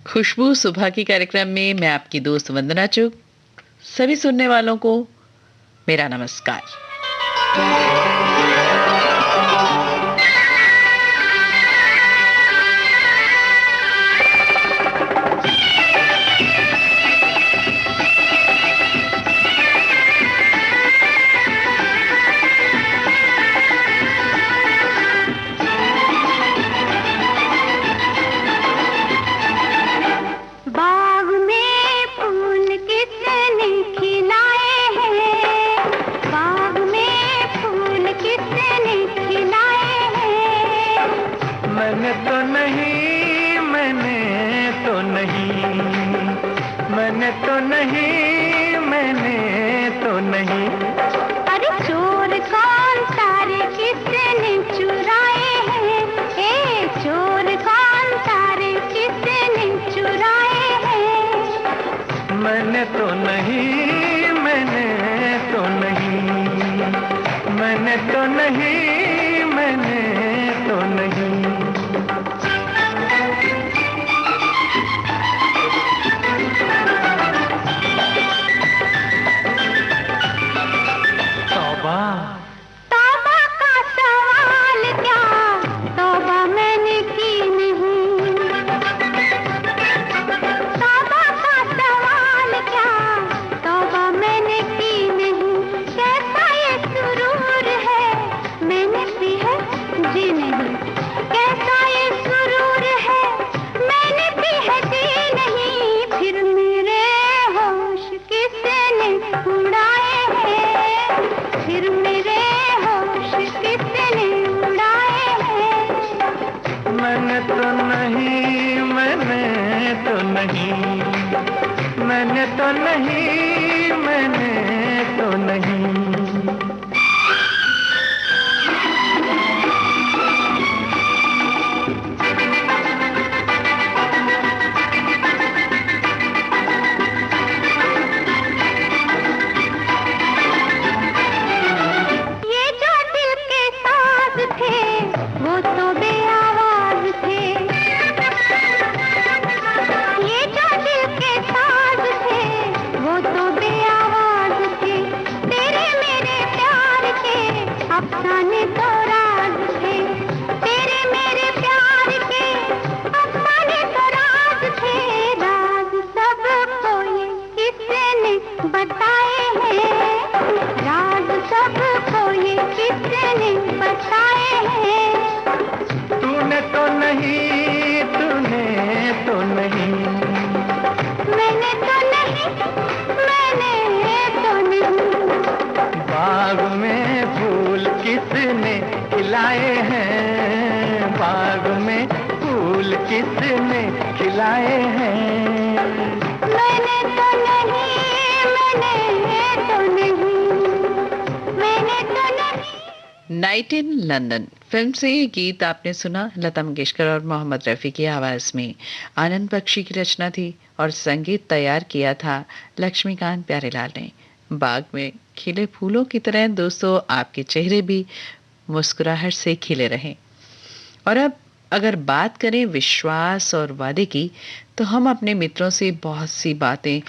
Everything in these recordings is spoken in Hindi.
खुशबू सुबह की कार्यक्रम में मैं आपकी दोस्त वंदना चुग। सभी सुनने वालों को मेरा नमस्कार। नाइट इन लंदन फिल्म से ये गीत आपने सुना। लता मंगेशकर और मोहम्मद रफ़ी की आवाज़ में आनंद बख्शी की रचना थी और संगीत तैयार किया था लक्ष्मीकांत प्यारेलाल ने। बाग में खिले फूलों की तरह दोस्तों आपके चेहरे भी मुस्कुराहट से खिले रहें। और अब अगर बात करें विश्वास और वादे की, तो हम अपने मित्रों से बहुत सी बातें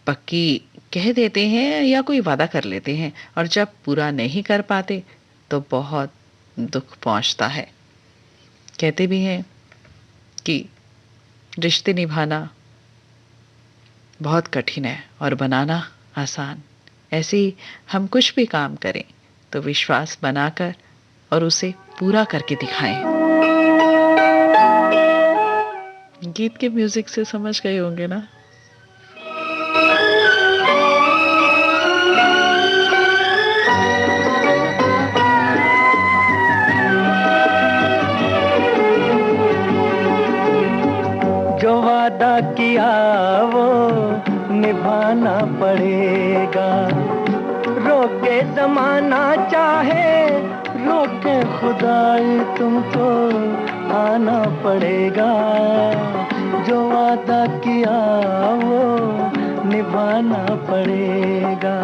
पक्की कह देते हैं या कोई वादा कर लेते हैं, और जब पूरा नहीं कर पाते तो बहुत दुख पहुंचता है। कहते भी हैं कि रिश्ते निभाना बहुत कठिन है और बनाना आसान। ऐसे ही हम कुछ भी काम करें तो विश्वास बनाकर और उसे पूरा करके दिखाएं। गीत के म्यूजिक से समझ गए होंगे ना। जो वादा किया वो निभाना पड़ेगा, रोके जमाना चाहे रोके खुदाई तुमको आना पड़ेगा। जो वादा किया वो निभाना पड़ेगा।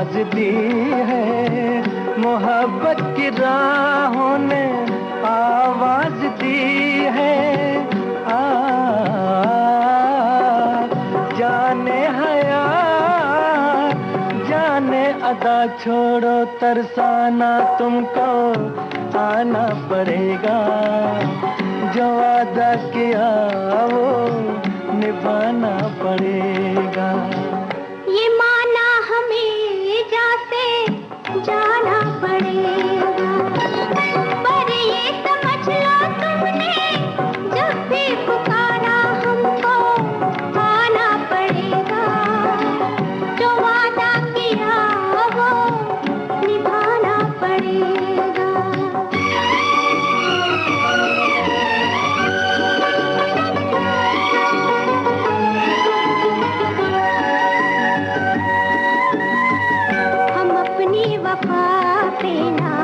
आवाज दी है, मोहब्बत की राहों ने आवाज दी है। जाने हया जाने अदा छोड़ो तरसाना तुमको आना पड़ेगा, जो वादा किया वो निभाना पड़ेगा। ये माना हमें जासे जाना पड़ेगा, पर ये समझ लो तुमने जब भी पुकारा हमको आना पड़ेगा, जो वादा किया वो निभाना पड़ेगा। हम अपनी वफा पे ना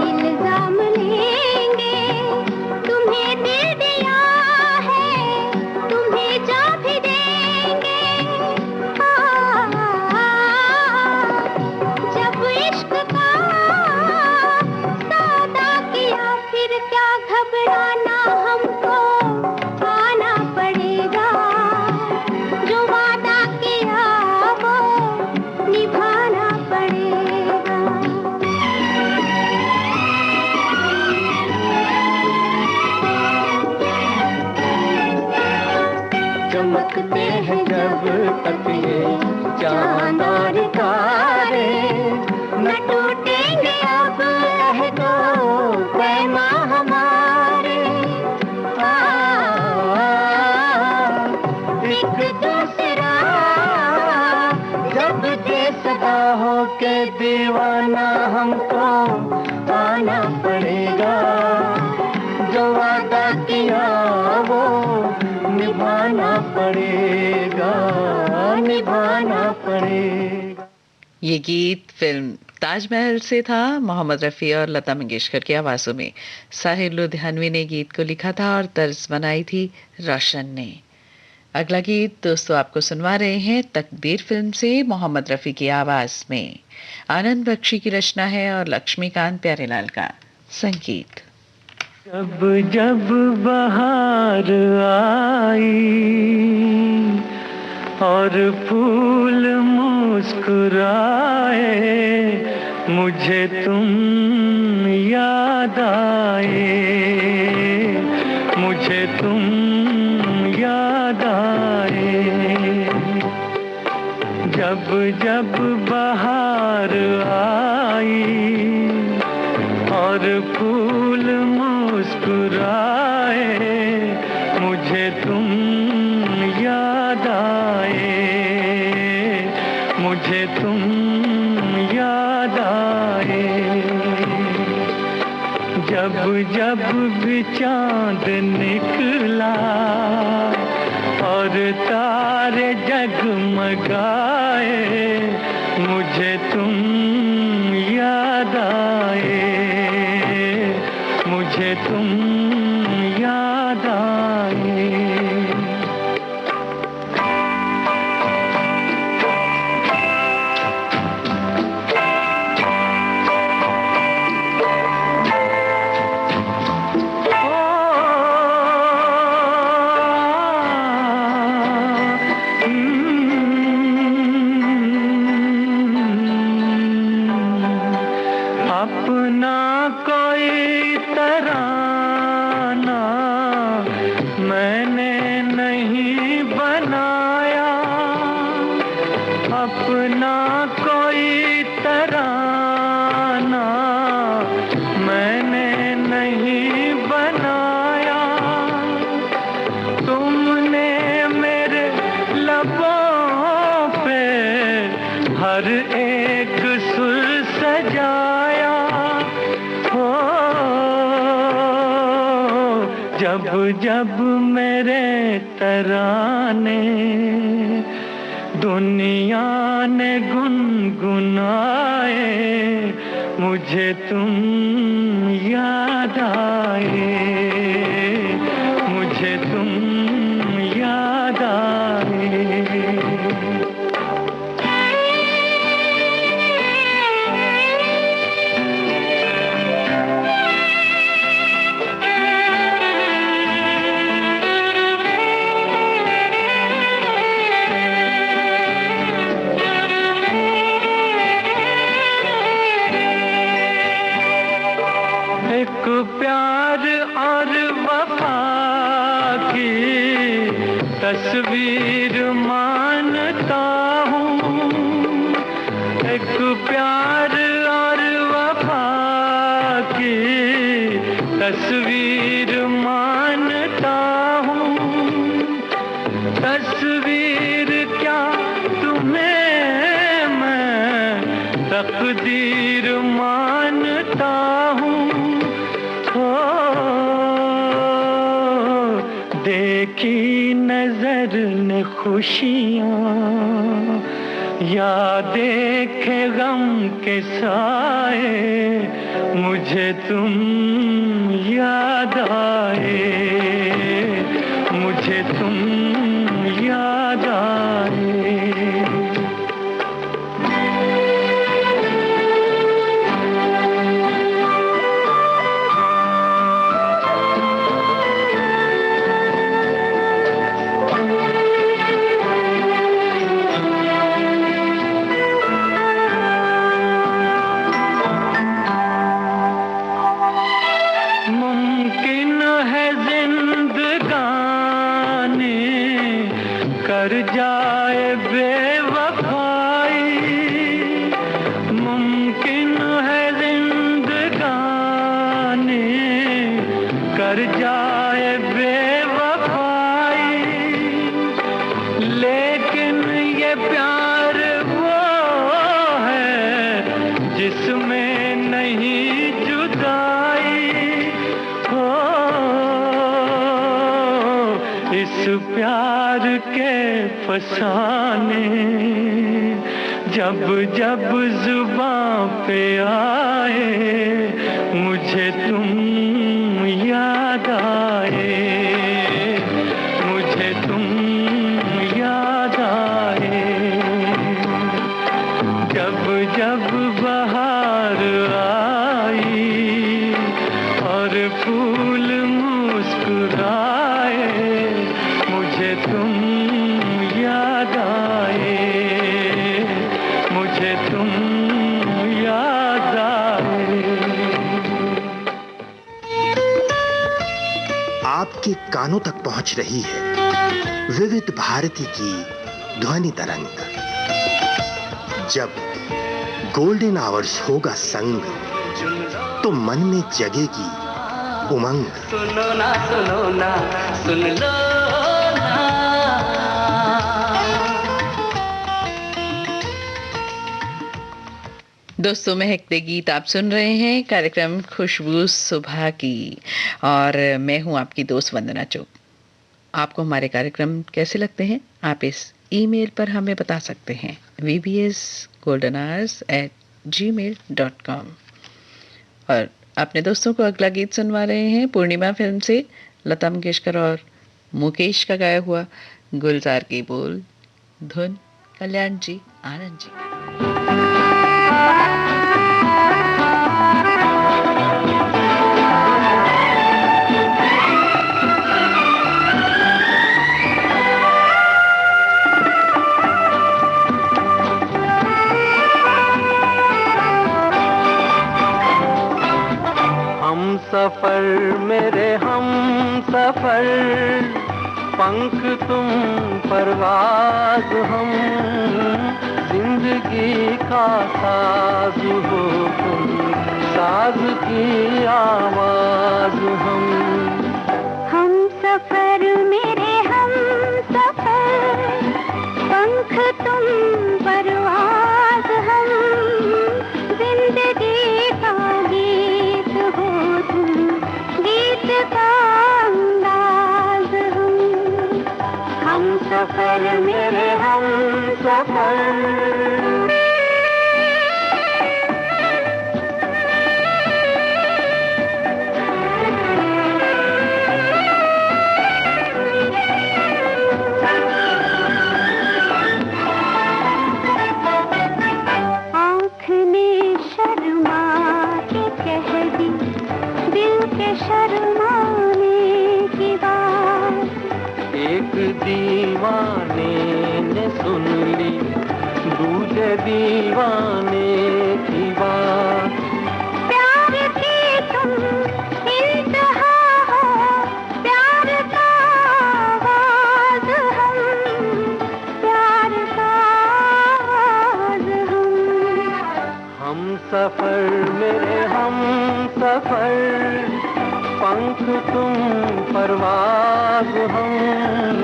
इल्जाम लेंगे, तुम्हें दिल दिया है तुम्हें जा भी देंगे। जब इश्क का सौदा किया फिर क्या घबराना, हमको आना पड़ेगा, जो वादा किया वो निभाना पड़ेगा। चमकते हैं जब तक ये चांद और तारे, न टूटेंगे अब अहदो पैमा हमारे। एक दूसरा जब दे सदा हो के दीवाना, हमको आना पड़ेगा, जो वादा किया वो निभाना पड़ेगा, निभाना पड़ेगा। ये गीत फिल्म ताजमहल से था। मोहम्मद रफ़ी और लता मंगेशकर की आवाज़ों में साहिर लुधियानवी ने गीत को लिखा था और तर्ज बनाई थी रोशन ने। अगला गीत दोस्तों आपको सुनवा रहे हैं तकदीर फिल्म से मोहम्मद रफ़ी की आवाज़ में। आनंद बख्शी की रचना है और लक्ष्मीकांत प्यारेलाल का संगीत। जब जब बहार आई और फूल मुस्कुराए, मुझे तुम याद आए, मुझे तुम याद आए। जब जब बहार आई और फूल मुस्कुराए, मुझे तुम याद आए, मुझे तुम याद आए। जब जब भी चांद निकला और तारे जगमगाए, मुझे तुम याद आए, मुझे तुम याद आए। अपना कोई तराना मैंने नहीं बनाया, अपना कोई तराना मैंने नहीं बनाया। तुमने मेरे लबों पे हर एक सुर सजाया। जब जब मेरे तराने दुनिया ने गुनगुनाए, मुझे तुम याद आए, मुझे तुम याद आए। तस्वीर मानता हूँ, एक प्यार और वफा की तस्वीर मानता हूँ। तस्वीर क्या तुम्हें मैं तकदीर मानता हूँ। हो देखी नजर ने खुशियाँ या देखे गम के साए, मुझे तुम याद आए, मुझे तुम याद आए। कर जाए बेवफाई, मुमकिन है जिंदगानी कर जाए बेवफाई, लेकिन ये प्यार वो है जिसमें नहीं जुदाई। हो इस प्यार के फसाने जब जब जुबां पे आए, मुझे तुम याद आए, मुझे तुम याद आए। जब जब बहार आई और फूल मुस्कुराए, मुझे तुम याद आए, मुझे तुम याद आए। आपके कानों तक पहुंच रही है विविध भारती की ध्वनि तरंग। जब गोल्डन आवर्स होगा संग, तो मन में जगेगी उमंग। सुनो ना सुनो ना सुन लो ना। दोस्तों, महकते गीत आप सुन रहे हैं, कार्यक्रम खुशबू सुबह की, और मैं हूं आपकी दोस्त वंदना चौक। आपको हमारे कार्यक्रम कैसे लगते हैं, आप इस ईमेल पर हमें बता सकते हैं vbsgoldenhours@gmail.com। और अपने दोस्तों को अगला गीत सुनवा रहे हैं पूर्णिमा फिल्म से लता मंगेशकर और मुकेश का गाया हुआ गुलजार की बोल, धुन कल्याण जी आनंद जी। सफर मेरे हम सफर, पंख तुम परवाज़ हम, जिंदगी का साज हो तुम, साज की आवाज हम। हम सफर मेरे हम सफर, पंख तुम परवाज़ हम, जिंदगी का गीत हो तुम, गीत का अंदाज हम सफर मेरे हम सफर। दीवाने ने सुन ली दूसरे दीवाने की बात, प्यार की तुम इंतहा हो, प्यार का आवाज अब हम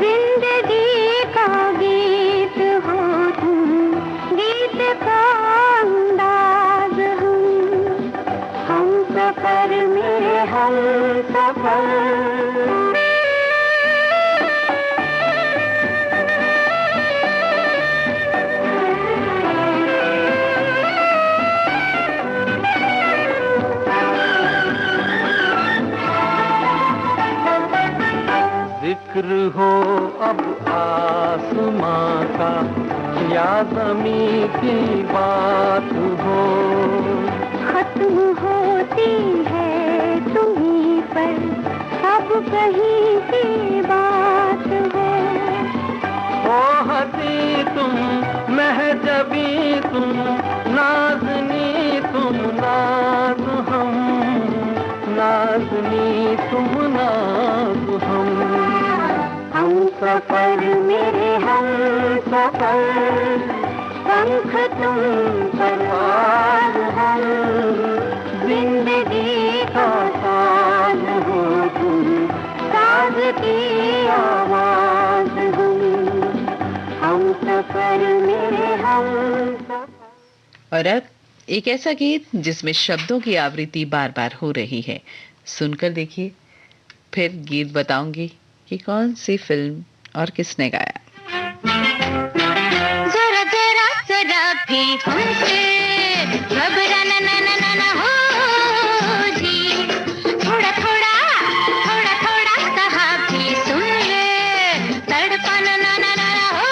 जिंदगी का गीत हो तुम, गीत का अंदाज हम सफर में हम सफर। जिक्र हो अब आसमां का या ज़मीं की बात हो, खत्म होती है तुम्हीं पर अब कहीं की बात है। ओ हसी तुम महजबी तुम नाज़नी तुम नाज़ हम, नाज़नी तुम नाज़ हम सफर मेरे हम सफर, पंख तुम परवाज़ हम, जिंदगी का साज हो तुम, साज की आवाज़ हम सफर मेरे हम सफर। और अब एक ऐसा गीत जिसमें शब्दों की आवृत्ति बार बार हो रही है, सुनकर देखिए, फिर गीत बताऊंगी कि कौन सी फिल्म और किसने गाया। जरा जरा जरा भी हमसे घबराना ना ना ना ना हो जी, थोड़ा थोड़ा थोड़ा थोड़ा कहा भी सुन ले, तड़पाना ना ना ना ना हो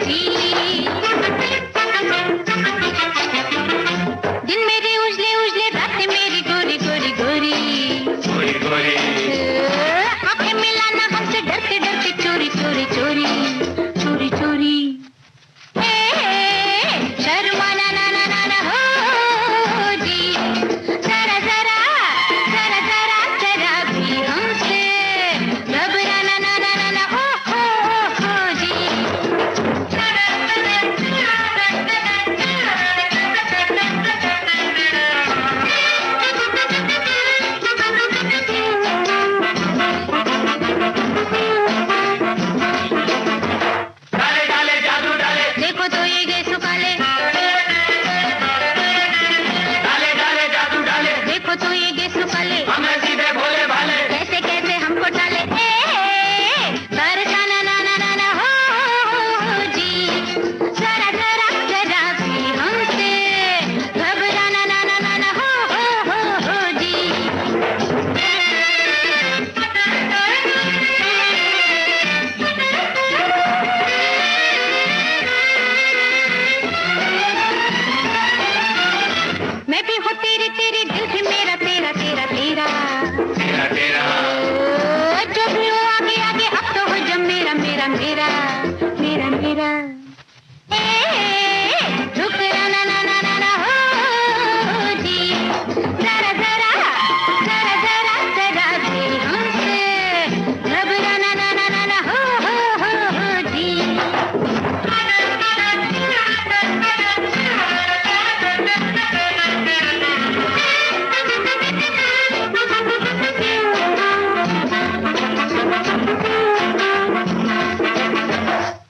जी। दिन मेरे उजले उजले, रात मेरी गोरी गोरी गोरी गोरी गोरी, आंखें मिलाना हमसे डरते डरते, चोरी चोरी चोरी चोरी चोरी, शर्माना ना ना ना ना हो जी, जरा जरा जरा जरा जरा भी हमसे घबराना ना ना ना ना हो जी। देखो तो ये गए सुखाले, डाले डाले जादू डाले, देखो तो ये गए सुखाले, हमें सीधे भोले भाले, कैसे कैसे हमको टाले, बरसाना ना ना ना ना हो जी, जरा जरा जरा भी हमसे घबराना ना ना ना ना हो जी। मैं भी हूँ तेरी तेरी, दिल भी मेरा तेरा तेरा तेरा, तेरा तेरा जो भी हो आगे आगे, अब तो हो जब मेरा मेरा मेरा मेरा मेरा, रुक ना ना ना ना ना ना हो जी, जरा जरा जरा जरा जरा भी हमसे घबराना ना ना ना ना हो जी।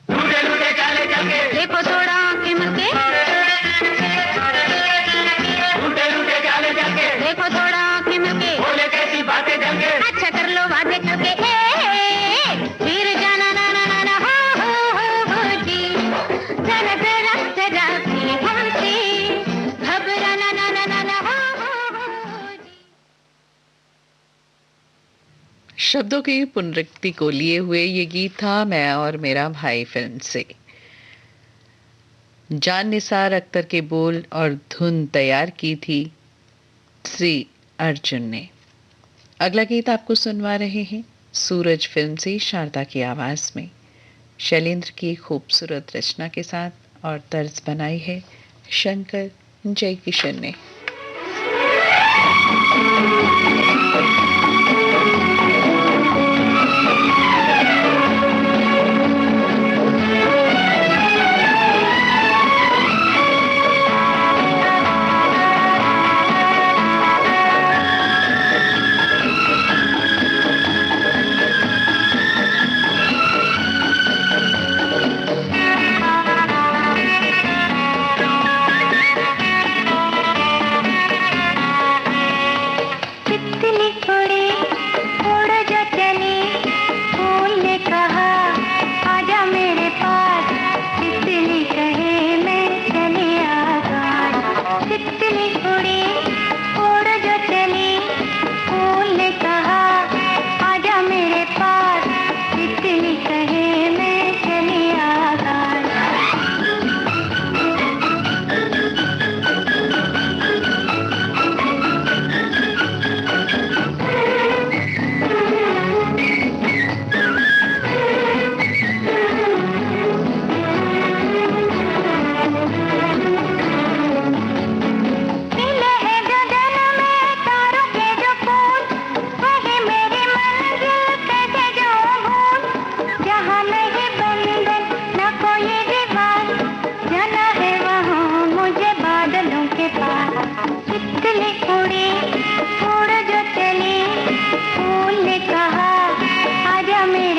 लूटे लूटे चाले चल के, देखो थोड़ा आंखें मल के, लूटे लूटे चाले चल के, देखो थोड़ा आंखें मल के, भोले कैसी बातें चल के, अच्छा कर लो वादे करके, फिर जाना ना ना ना ना हो जी, जरा जरा जरा भी हमसे घबराना ना ना ना ना हो जी। शब्दों की पुनरुक्ति को लिए हुए ये गीत था मैं और मेरा भाई फिल्म से। जान निसार अख्तर के बोल और धुन तैयार की थी श्री अर्जुन ने। अगला गीत आपको सुनवा रहे हैं सूरज फिल्म से शारदा की आवाज में, शैलेंद्र की खूबसूरत रचना के साथ, और तर्ज बनाई है शंकर जयकिशन ने।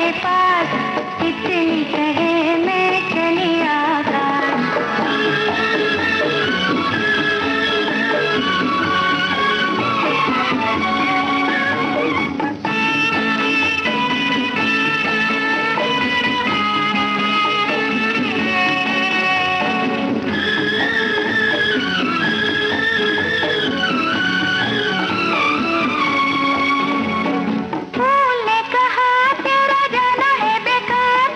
मेरे पास कितनी कहे मैं चली आकाश। फूल ने कहा तेरा जाना है बेकार,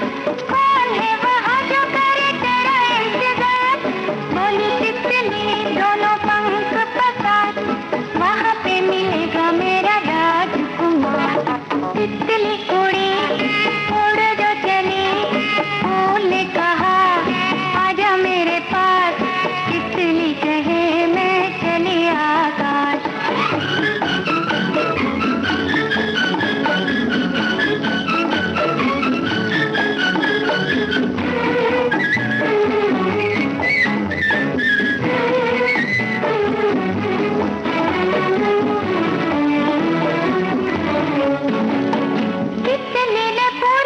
कौन है वहाँ जो करे तेरा इंतजार। बोली तितली दोनों पंख पसार, वहाँ पे मिलेगा मेरा राजकुमार। तितली उड़ी उड़ जो चली, फूल ने कहा आजा मेरे पास, तितली कहे मैं चली आकाश। तितली ने पूछा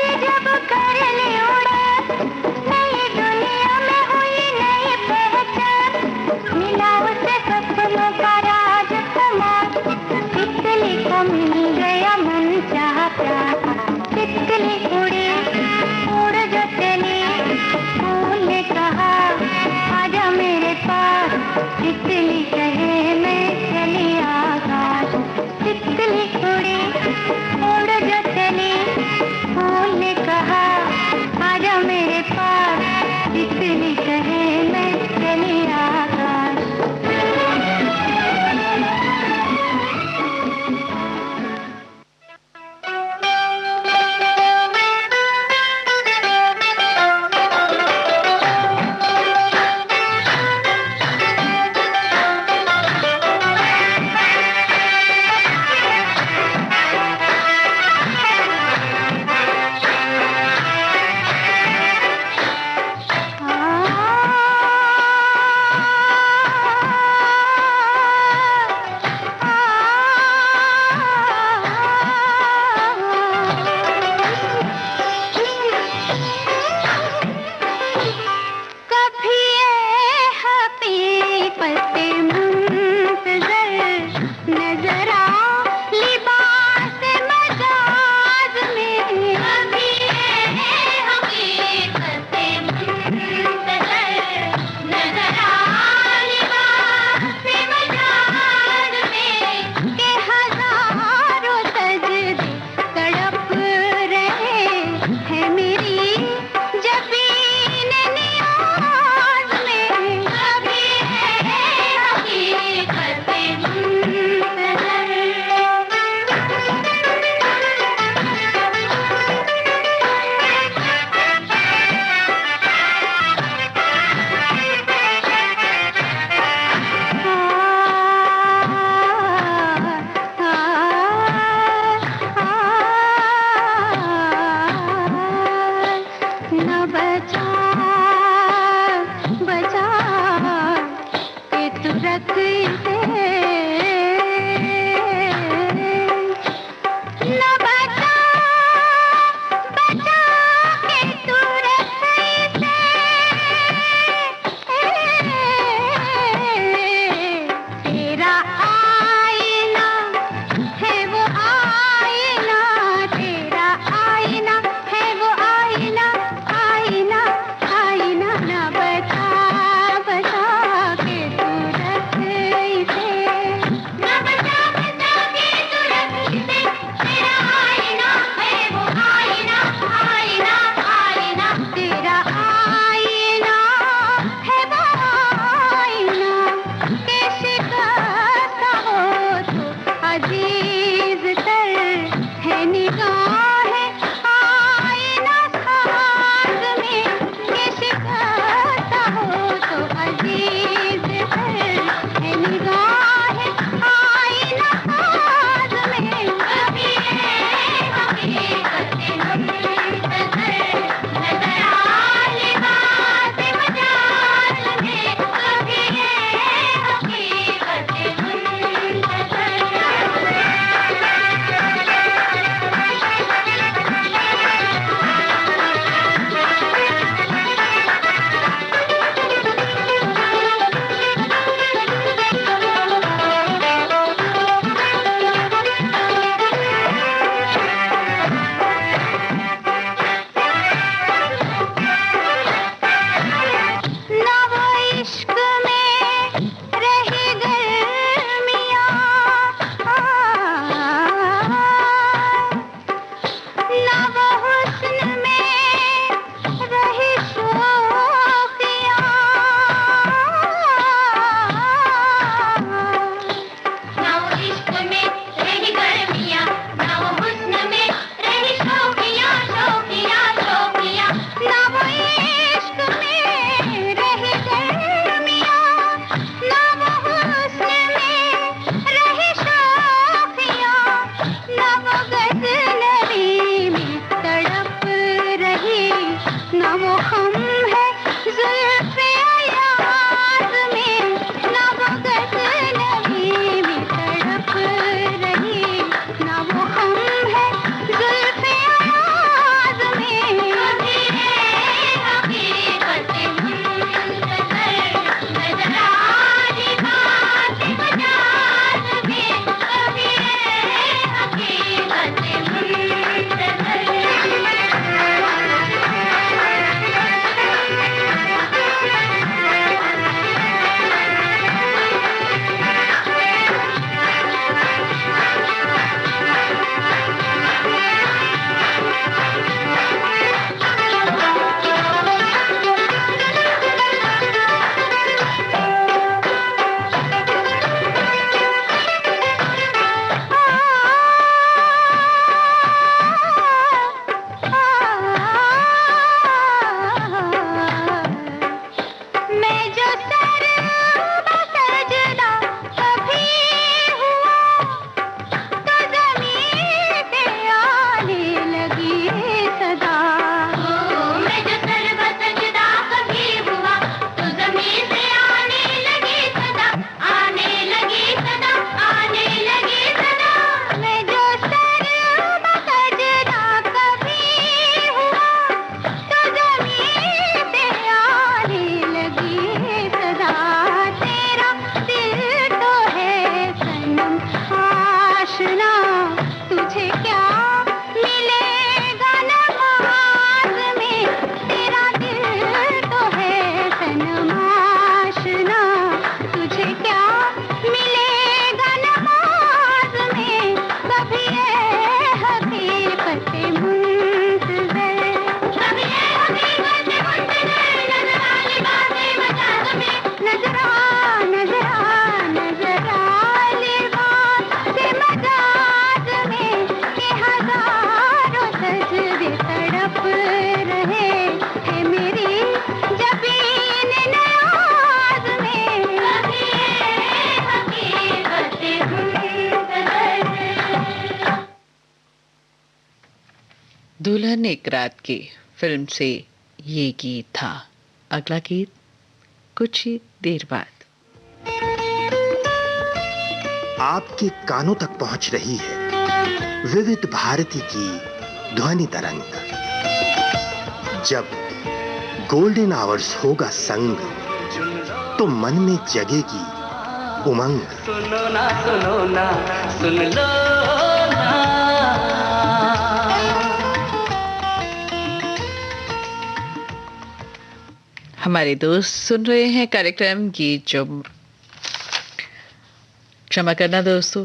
ना वो हुस्न में रही शोखियाँ, ना वो इश्क में रही गर्मियाँ, ना वो हुस्न में रही शोखियाँ, शोखियाँ, शोखियाँ, ना वो इश्क में रही गर्मियाँ, ना वो हुस्न में रही शोखियाँ, ना वो गज़नवी में तड़प रही, ना वो हम है ज़ुल्फ़े अयाज़ में, ना वो गज़नवी में तड़प रही, ना वो हम है ज़ुल्फ़े अयाज़ में। कभी हकीकत मुंतज़र नज़र आनी बात मजाज में, कभी हकीकत मैं जो सर बसजदा कभी हुआ, तो ज़मीं पे आने लगी सदा। मैं जो सर बसजदा कभी हुआ, तो ज़मीं से आने लगी सदा, आने लगी सदा, आने लगी सदा। मैं जो सर बसजदा कभी हुआ, तो ज़मीं पे आने लगी सदा। तेरा दिल तो है सनम आशना, तुझे क्या मिलेगा नमाज में। तेरा दिल तो है सनम आशना, तुझे क्या मिलेगा नमाज में। कभी ये हकीकत मुंतज़र, कभी ये हकीकत मुंतज़र, नज़र आली बातें मजाज में, नज़र आली बातें मजाज में, ये हज़ारों सजदे तड़प रहे हैं मेरी जबीन नयाज़ में। कभी ये हकीकत मुंतज़र। दुल्हन एक रात की फिल्म से ये गीत था। अगला गीत कुछ ही देर बाद। आपके कानों तक पहुंच रही है विविध भारती की ध्वनि तरंग। जब गोल्डन आवर्स होगा संग, तो मन में जगेगी उमंग। सुनो ना सुन लो ना। हमारे दोस्त सुन रहे हैं कार्यक्रम गीत जो, क्षमा करना दोस्तों,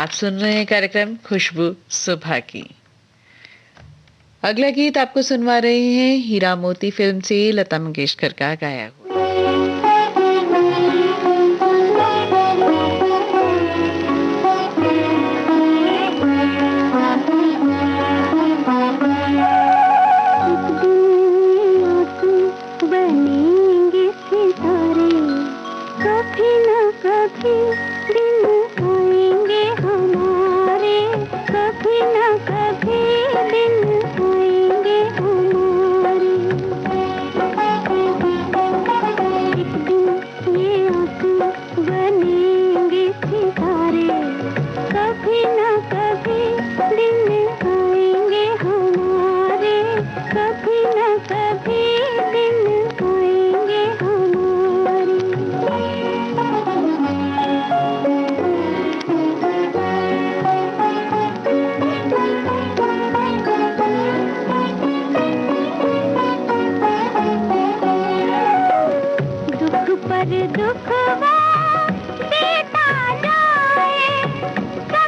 आप सुन रहे हैं कार्यक्रम खुशबू सुबह की। अगला गीत आपको सुनवा रहे हैं हीरा मोती फिल्म से लता मंगेशकर का गाया हुआ।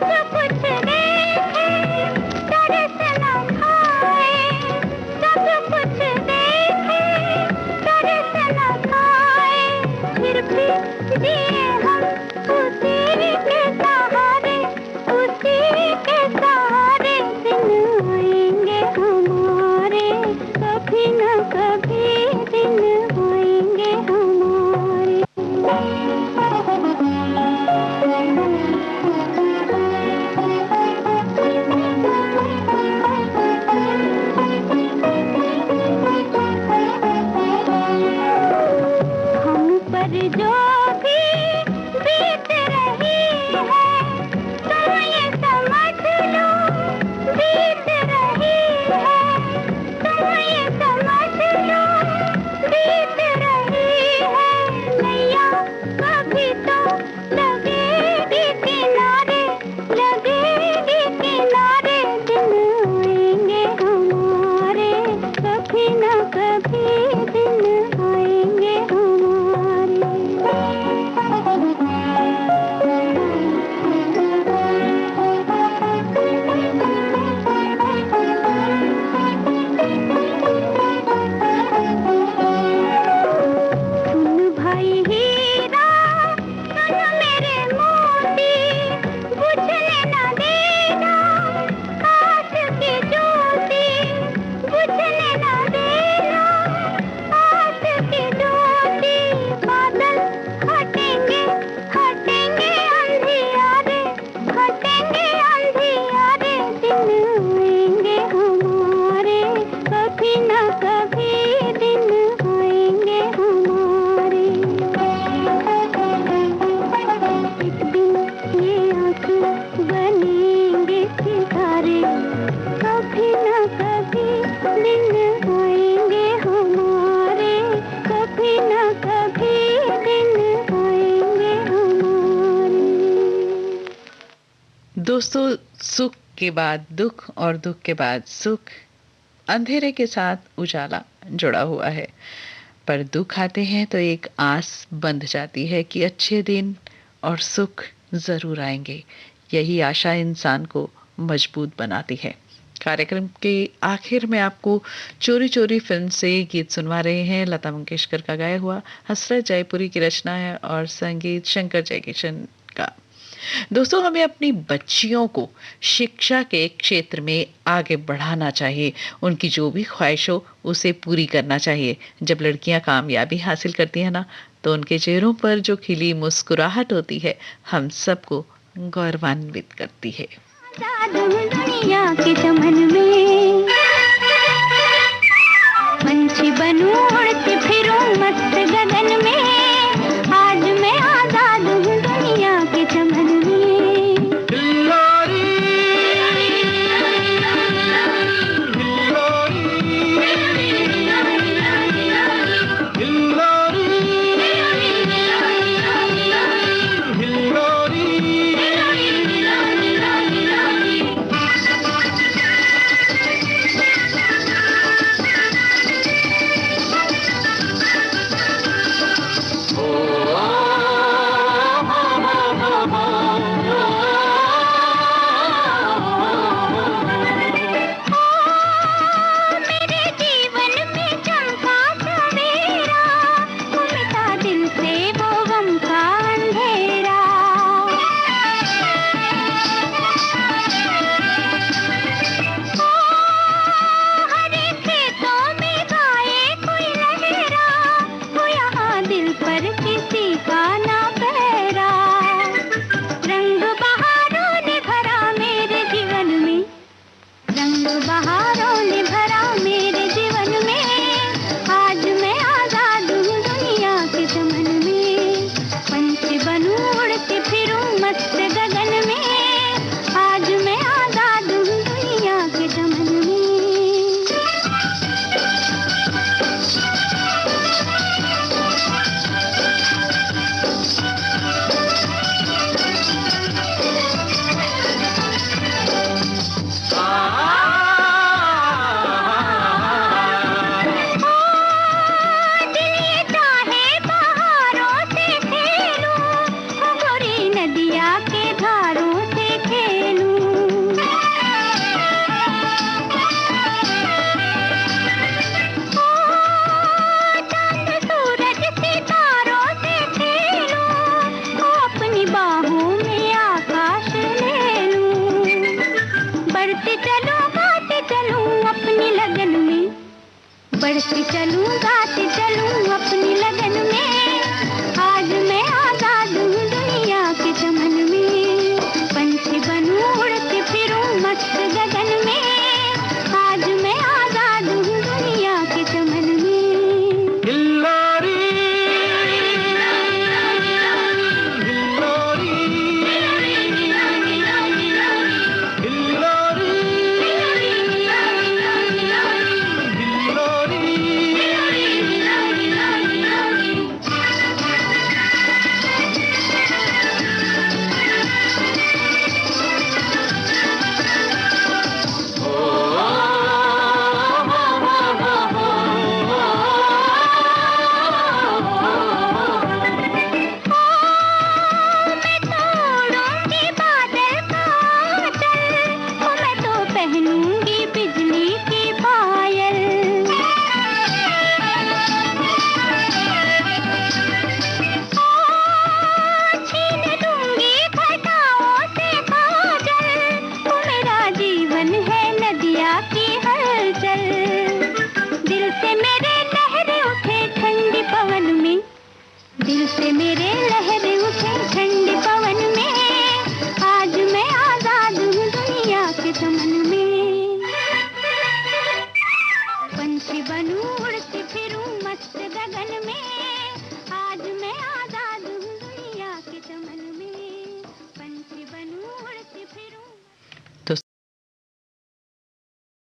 सब कुछ देखे तरस न दोस्तों, सुख के बाद दुख और दुख के बाद सुख, अंधेरे के साथ उजाला जुड़ा हुआ है। पर दुख आते हैं तो एक आस बंध जाती है कि अच्छे दिन और सुख जरूर आएंगे। यही आशा इंसान को मजबूत बनाती है। कार्यक्रम के आखिर में आपको चोरी चोरी फिल्म से गीत सुनवा रहे हैं लता मंगेशकर का गाया हुआ। हसरत जयपुरी की रचना है और संगीत शंकर जयकिशन का। दोस्तों, हमें अपनी बच्चियों को शिक्षा के क्षेत्र में आगे बढ़ाना चाहिए। उनकी जो भी ख्वाहिश हो उसे पूरी करना चाहिए। जब लड़कियां कामयाबी हासिल करती हैं ना, तो उनके चेहरों पर जो खिली मुस्कुराहट होती है हम सबको गौरवान्वित करती है। आजाद हूँ दुनिया के चमन में, पंछी बनूं उड़ती फिरूं मस्त गगन में। आज मैं आजाद हूँ दुनिया के चमन में। बढ़ती चलूं गाती चलूं अपनी लगन में।